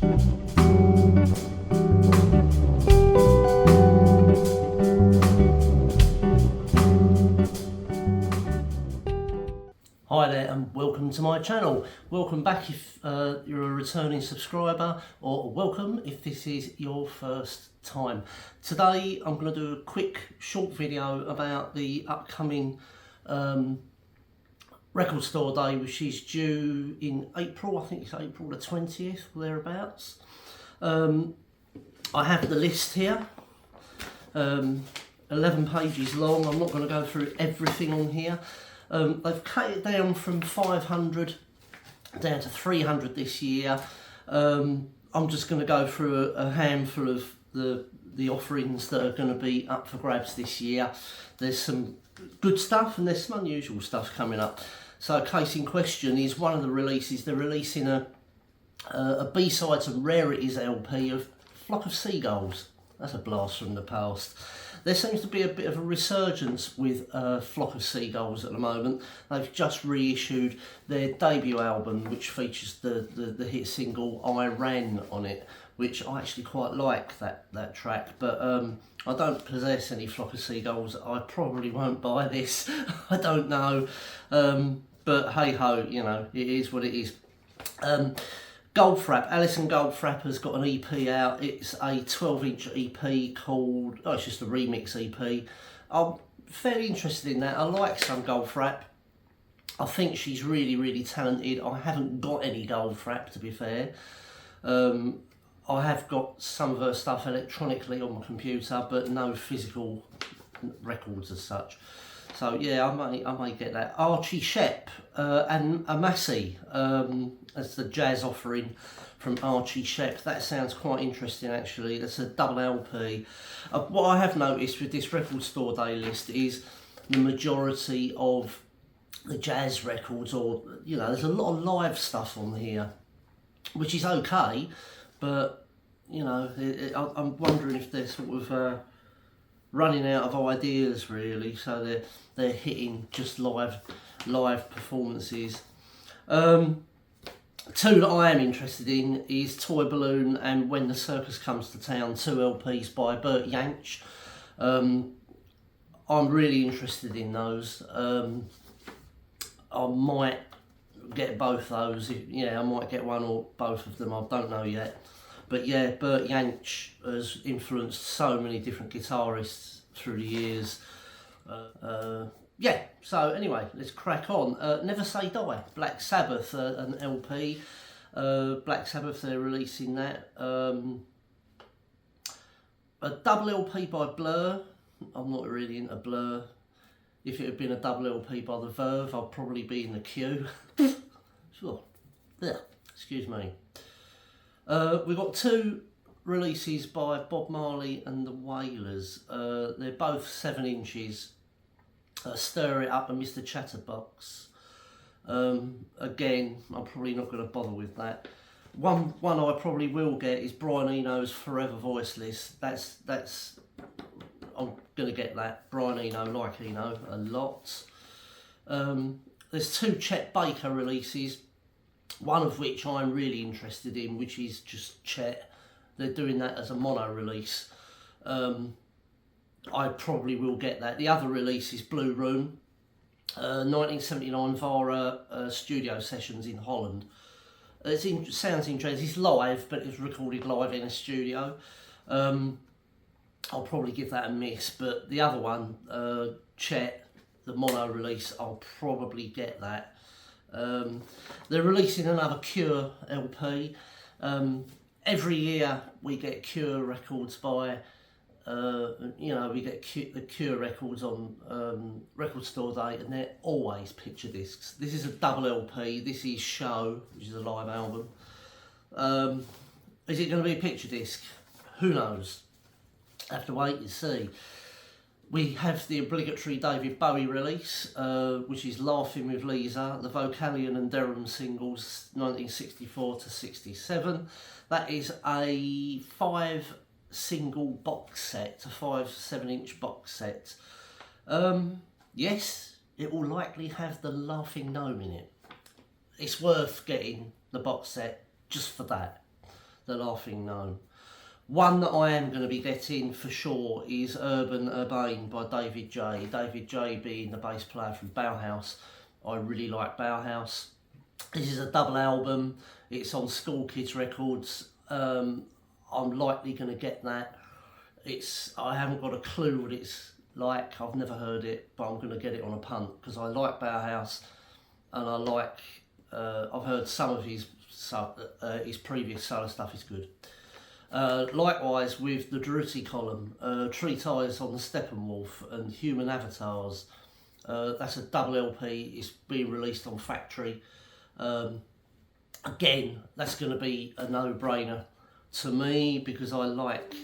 Hi there and welcome to my channel. Welcome back if you're a returning subscriber, or welcome if this is your first time. Today I'm going to do a quick short video about the upcoming record store day, which is due in April. I think it's April the 20th or thereabouts. I have the list here, 11 pages long. I'm not going to go through everything on here. They've cut it down from 500 down to 300 this year. I'm just going to go through a handful of the offerings that are going to be up for grabs this year. There's some good stuff and there's some unusual stuff coming up. So case in question is one of the releases. They're releasing a B-sides and rarities LP of Flock of Seagulls. That's a blast from the past. There seems to be a bit of a resurgence with Flock of Seagulls at the moment. They've just reissued their debut album, which features the hit single I Ran on it, which I actually quite like that track, but I don't possess any Flock of Seagulls. I probably won't buy this. I don't know, but hey ho, you know, it is what it is. Goldfrapp, Alison Goldfrapp has got an EP out. It's a 12-inch EP called, it's just a remix EP. I'm fairly interested in that. I like some Goldfrapp. I think she's really, really talented. I haven't got any Goldfrapp, to be fair. I have got some of her stuff electronically on my computer, but no physical records as such. So yeah, I may get that. Archie Shepp and Amasi as the jazz offering from Archie Shepp. That sounds quite interesting actually. That's a double LP. What I have noticed with this record store day list is the majority of the jazz records, or you know, there's a lot of live stuff on here, which is okay, but you know, I'm wondering if they're sort of running out of ideas really, so they're hitting just live performances. Two that I am interested in is Toy Balloon and When the Circus Comes to Town, two LPs by Bert Jansch. I'm really interested in those. I might get both those. Yeah, I might get one or both of them, I don't know yet. But yeah, Bert Jansch has influenced so many different guitarists through the years. Yeah, so anyway, let's crack on. Never Say Die, Black Sabbath, an LP. Black Sabbath, they're releasing that. A double LP by Blur. I'm not really into Blur. If it had been a double LP by The Verve, I'd probably be in the queue. Sure. Yeah, excuse me. We've got two releases by Bob Marley and the Wailers. They're both 7 inches. Stir It Up and Mr. Chatterbox. Again, I'm probably not going to bother with that. One I probably will get is Brian Eno's Forever Voiceless. That's I'm going to get that. Brian Eno, like Eno, a lot. There's two Chet Baker releases, one of which I'm really interested in, which is just Chet. They're doing that as a mono release. I probably will get that. The other release is Blue Room, 1979 Vara studio sessions in Holland. Sounds interesting. It's live, but it's recorded live in a studio. I'll probably give that a miss, but the other one, Chet, the mono release, I'll probably get that. They're releasing another Cure LP. Every year we get Cure records by, we get the Cure records on Record Store Day, and they're always picture discs. This is a double LP. This is Show, which is a live album. Is it going to be a picture disc? Who knows? Have to wait and see. We have the obligatory David Bowie release, which is Laughing with Lisa, the Vocalion and Derham singles 1964 to 67. That is a 5-single box set, a 5 7-inch box set. Yes, it will likely have the Laughing Gnome in it. It's worth getting the box set just for that. The Laughing Gnome. One that I am going to be getting for sure is Urban Urbane by David J. David J being the bass player from Bauhaus. I really like Bauhaus. This is a double album. It's on School Kids Records. I'm likely going to get that. I haven't got a clue what it's like. I've never heard it, but I'm going to get it on a punt because I like Bauhaus, and I like. I've heard some of his previous solo stuff is good. Likewise with the Durutti column, Treatise on the Steppenwolf and Human Avatars. That's a double LP. It's being released on Factory. Again, that's going to be a no-brainer to me because I like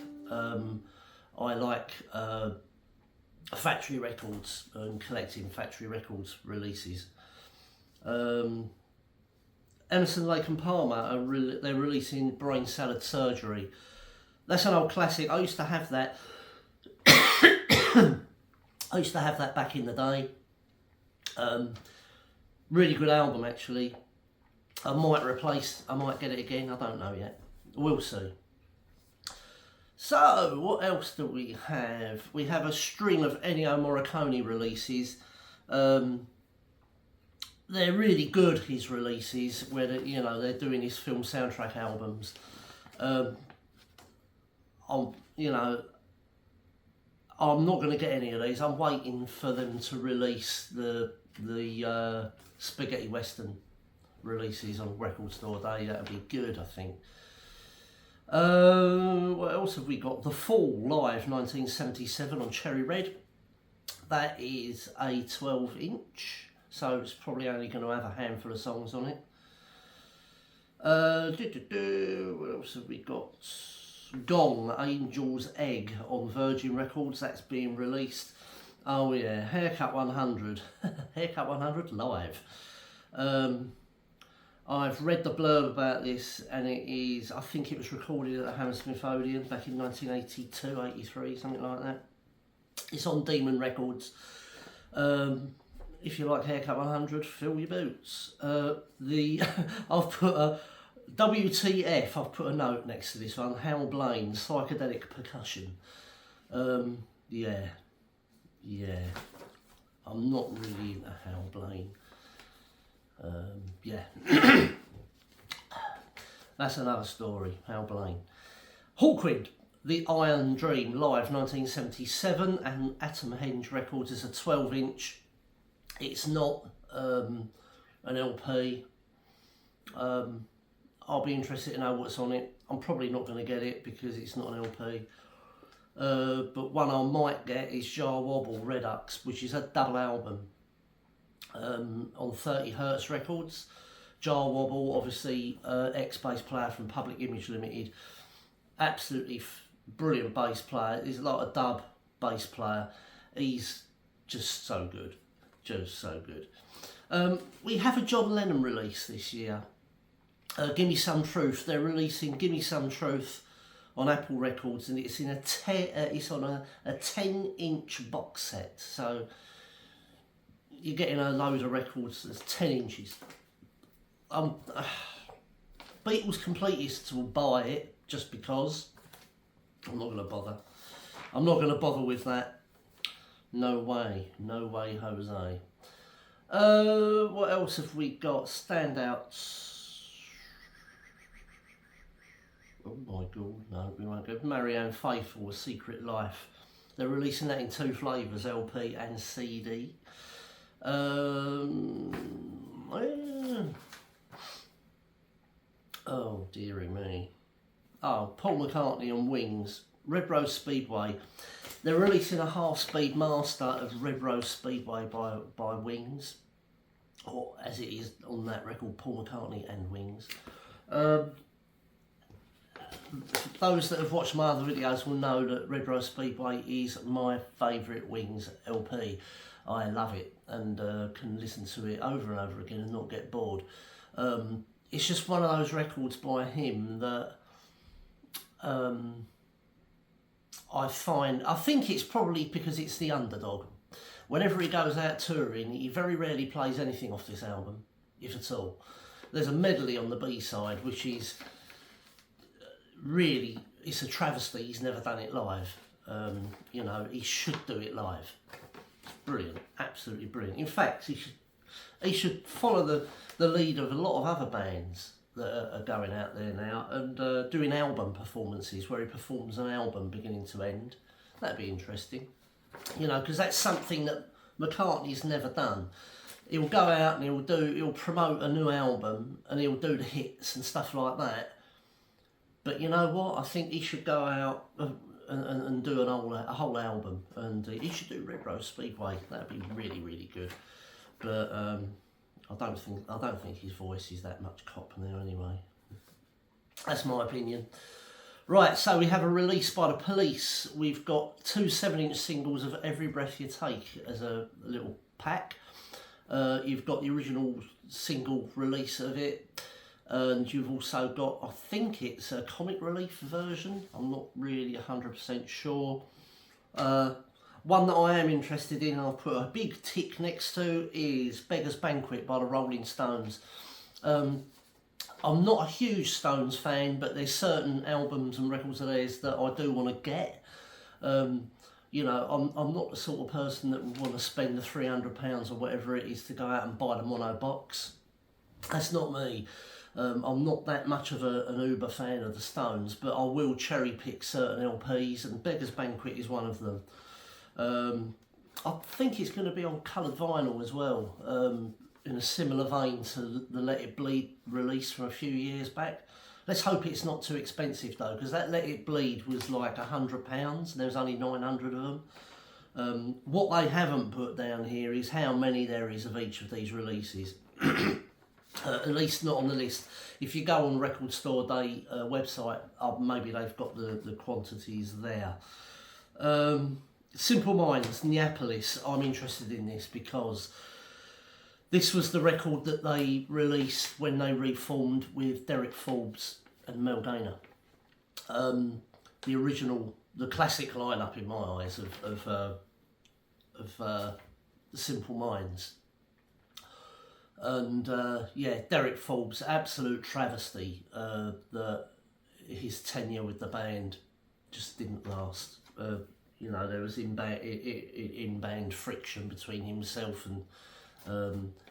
Factory Records and collecting Factory Records releases. Emerson, Lake and Palmer they're releasing Brain Salad Surgery. That's an old classic. I used to have that. I used to have that back in the day. Really good album actually. I might get it again. I don't know yet. We'll see. So what else do we have? We have a string of Ennio Morricone releases. They're really good, his releases, where they're doing his film soundtrack albums. I'm not going to get any of these. I'm waiting for them to release the Spaghetti Western releases on Record Store Day. That'll be good, I think. What else have we got? The Fall Live 1977 on Cherry Red. That is a 12-inch. So it's probably only going to have a handful of songs on it. What else have we got? Gong, Angel's Egg on Virgin Records. That's being released. Oh yeah, Haircut 100. Haircut 100 live. I've read the blurb about this, and I think it was recorded at the Hammersmith Odeon back in 1982, 83, something like that. It's on Demon Records. If you like Haircut 100, fill your boots. I've put a WTF. I've put a note next to this one. Hal Blaine, Psychedelic Percussion. Yeah. I'm not really into Hal Blaine. Yeah. That's another story. Hal Blaine. Hawkwind, The Iron Dream, live 1977, and Atom Henge Records is a 12-inch. It's not an LP. I'll be interested to know what's on it. I'm probably not going to get it because it's not an LP. But one I might get is Jar Wobble Redux, which is a double album on 30 Hertz Records. Jar Wobble, obviously ex-bass player from Public Image Limited. Absolutely brilliant bass player. He's like a dub bass player. He's just so good. Just so good. We have a John Lennon release this year. Gimme Some Truth. They're releasing Gimme Some Truth on Apple Records, and it's in it's on a 10-inch box set. So you're getting a load of records that's 10 inches. Beatles completists will buy it just because. I'm not going to bother. I'm not going to bother with that. No way, Jose. What else have we got? Standouts. Oh my god, no, we won't go. Marianne Faithfull, A Secret Life. They're releasing that in 2 flavours, LP and CD. Oh, dearie me. Oh, Paul McCartney on Wings. Red Rose Speedway. They're releasing a half-speed master of Red Rose Speedway by Wings. Or as it is on that record, Paul McCartney and Wings. Those that have watched my other videos will know that Red Rose Speedway is my favourite Wings LP. I love it and can listen to it over and over again and not get bored. It's just one of those records by him that I think it's probably because it's the underdog. Whenever he goes out touring, he very rarely plays anything off this album, if at all. There's a medley on the B-side, which is really, it's a travesty he's never done it live. You know, he should do it live. It's brilliant, absolutely brilliant. In fact, he should follow the lead of a lot of other bands that are going out there now and doing album performances where he performs an album beginning to end. That'd be interesting, you know, because that's something that McCartney's never done. He'll go out and he'll promote a new album and he'll do the hits and stuff like that. But you know what? I think he should go out and do a whole album, and he should do Red Rose Speedway. That'd be really, really good. But I don't think his voice is that much cop now anyway. That's my opinion. Right, so we have a release by the Police. We've got 2 7-inch singles of Every Breath You Take as a little pack. You've got the original single release of it, and you've also got, I think it's a comic relief version. I'm not really 100% sure. One that I am interested in, I'll put a big tick next to, is Beggar's Banquet by the Rolling Stones. I'm not a huge Stones fan, but there's certain albums and records of theirs that I do want to get. You know, I'm not the sort of person that would want to spend the £300 or whatever it is to go out and buy the mono box. That's not me. I'm not that much of an uber fan of the Stones, but I will cherry pick certain LPs, and Beggar's Banquet is one of them. I think it's going to be on coloured vinyl as well, in a similar vein to the Let It Bleed release from a few years back. Let's hope it's not too expensive though, because that Let It Bleed was like £100 and there's only 900 of them. What they haven't put down here is how many there is of each of these releases. At least not on the list. If you go on Record Store Day website, maybe they've got the quantities there. Simple Minds, Neapolis. I'm interested in this because this was the record that they released when they reformed with Derek Forbes and Mel Gaynor. The original, the classic lineup in my eyes of Simple Minds. And yeah, Derek Forbes, absolute travesty that his tenure with the band just didn't last. You know, there was in-band friction between himself and,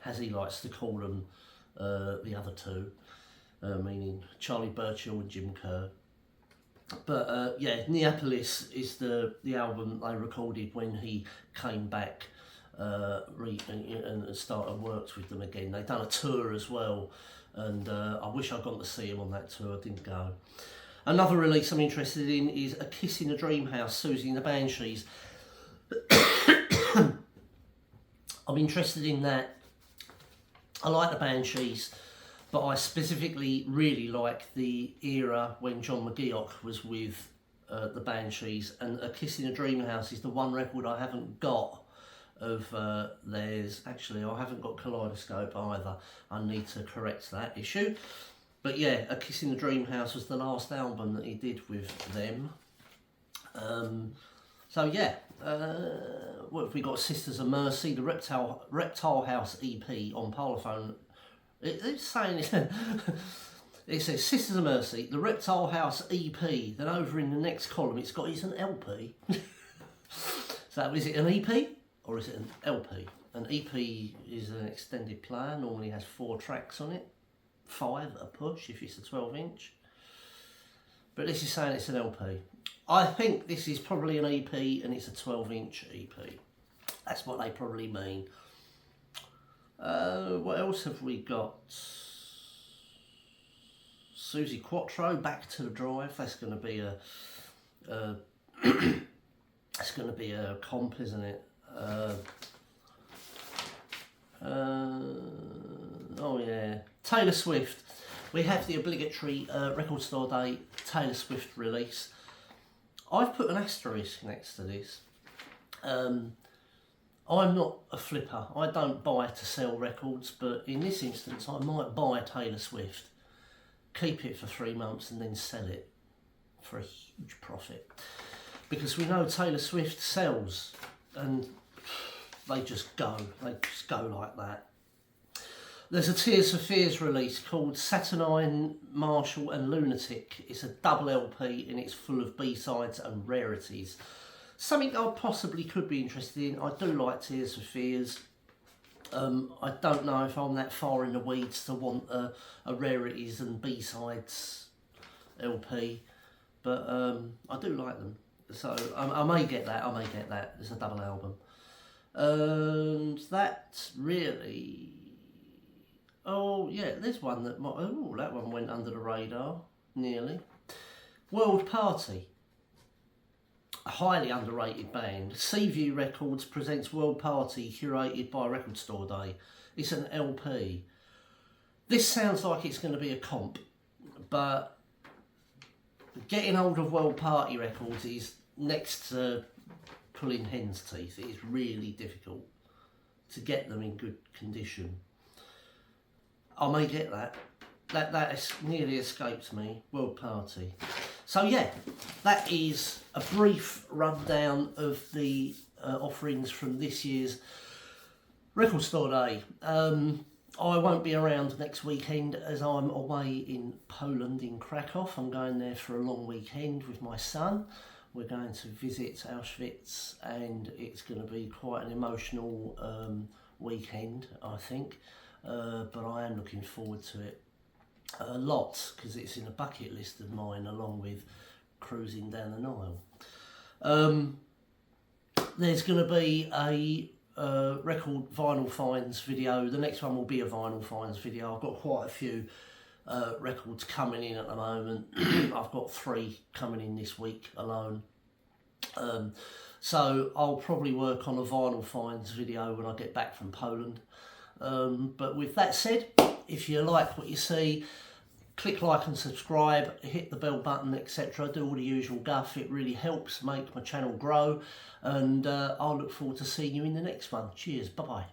as he likes to call them, the other two, meaning Charlie Burchill and Jim Kerr. But yeah, Neapolis is the album they recorded when he came back and started works with them again. They've done a tour as well, and I wish I'd gone to see him on that tour. I didn't go. Another release I'm interested in is A Kiss in a Dream House, Susie and the Banshees. I'm interested in that. I like the Banshees, but I specifically really like the era when John McGeoch was with the Banshees, and A Kiss in a Dream House is the one record I haven't got of theirs. Actually, I haven't got Kaleidoscope either. I need to correct that issue. But yeah, A Kiss in the Dream House was the last album that he did with them. So yeah, what have we got? Sisters of Mercy, the Reptile House EP on Parlophone. It's saying it says Sisters of Mercy, the Reptile House EP. Then over in the next column, it's an LP. So is it an EP or is it an LP? An EP is an extended player. Normally has 4 tracks on it. 5 at a push if it's a 12-inch. But this is saying it's an LP. I think this is probably an EP and it's a 12-inch EP. That's what they probably mean. What else have we got? Susie Quattro, Back to the Drive. That's going to be that's going to be a comp, isn't it? Oh yeah, Taylor Swift. We have the obligatory Record Store Day Taylor Swift release. I've put an asterisk next to this. I'm not a flipper. I don't buy to sell records, but in this instance I might buy Taylor Swift, keep it for 3 months and then sell it for a huge profit. Because we know Taylor Swift sells and they just go like that. There's a Tears for Fears release called Saturnine, Marshall and Lunatic. It's a double LP and it's full of B-sides and rarities. Something I possibly could be interested in. I do like Tears for Fears. I don't know if I'm that far in the weeds to want a rarities and B-sides LP, but I do like them. So I may get that, It's a double album. And that really... Oh yeah, there's one that might... Oh, that one went under the radar, nearly. World Party. A highly underrated band. Seaview Records presents World Party, curated by Record Store Day. It's an LP. This sounds like it's going to be a comp, but getting hold of World Party records is next to pulling hen's teeth. It is really difficult to get them in good condition. I may get that. That has nearly escaped me. World Party. So yeah, that is a brief rundown of the offerings from this year's Record Store Day. I won't be around next weekend as I'm away in Poland, in Krakow. I'm going there for a long weekend with my son. We're going to visit Auschwitz and it's going to be quite an emotional weekend, I think. But I am looking forward to it a lot because it's in a bucket list of mine along with cruising down the Nile. There's going to be a record vinyl finds video. The next one will be a vinyl finds video. I've got quite a few records coming in at the moment. I've got 3 coming in this week alone. So I'll probably work on a vinyl finds video when I get back from Poland. But with that said, if you like what you see, click like and subscribe, hit the bell button, etc. Do all the usual guff. It really helps make my channel grow. And I'll look forward to seeing you in the next one. Cheers. Bye-bye.